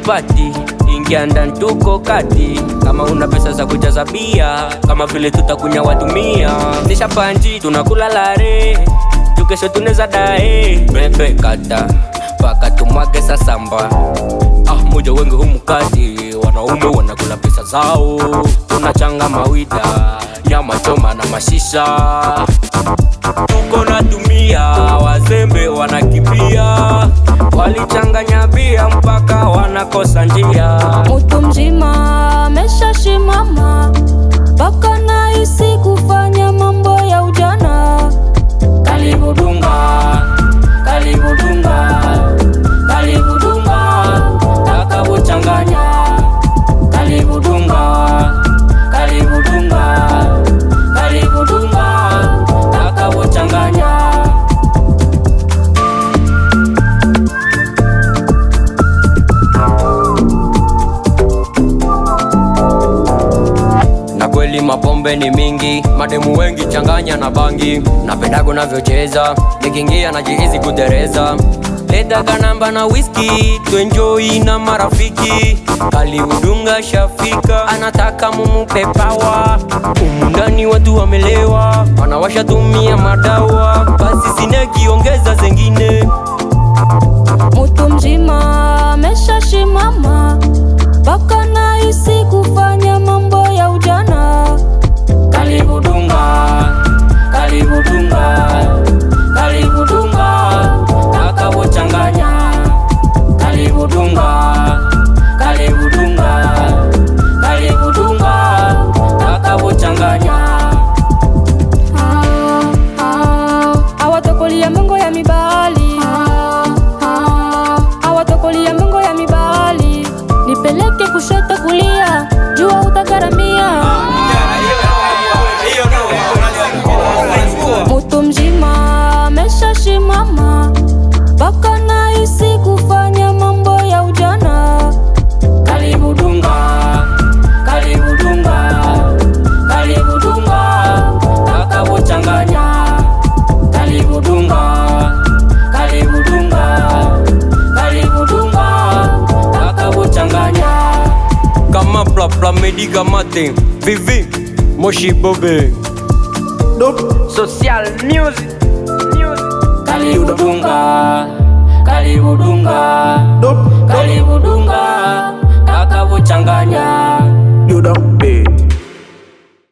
pati, ingia ndani tuko kati. Kama una pesa za kujaza bia, kama vile tutakunya watumia. Nisha panji tunakula lare, tukesho tuneza dae. Bebe kata, paka tumwage sasamba. Moja wengi humukati, wanaume wanakula pesa zao. Tunachanga mawida, nyama choma na mashisha. Tuko na tumia, wazembe wanakimbia. Walichanganya bia mpaka wanakosa njia. Mtu mzima ameshashimama, mpaka nahisi kufanya mambo ya ujana. Karibu dunga, karibu dunga, karibu dunga, takabuchanganya. Karibu dunga, karibu dunga, karibu dunga, takabuchanganya. Na kweli mapombe ni mingi, mademu wengi changanya na bangi. Napenda kunavyocheza, nikiingia najihisi kutereza. Leta kanamba na whisky, tuenjoy na marafiki. Karibu dunga shafika, anataka mumupe power. Umundani watu wamelewa, wanawasha tumia madawa. Basi sinekiongeza zengine. Mtu mzima ameshashimama, mpaka nahisi kufanya mambo ya ujana. Karibu dunga, karibu dunga, karibu dunga, takabuchanganya. Karibu dunga, karibu dunga, karibu dunga, takabuchanganya. Awatokolia mongo ya mibali, awatokolia mongo ya mibali. Nipeleke kushoto kulia, jua utagaramia. Mtu mzima ameshashimama, mpaka nahisi kufanya mambo ya ujana. Karibu dunga, karibu dunga, karibu dunga, takabuchanganya. Karibu dunga, karibu dunga, karibu dunga, takabuchanganya. Kama plapla mediga mate, vivi, moshi bobe. Social music. Karibu dunga, karibu dunga, karibu dunga, takabuchanganya.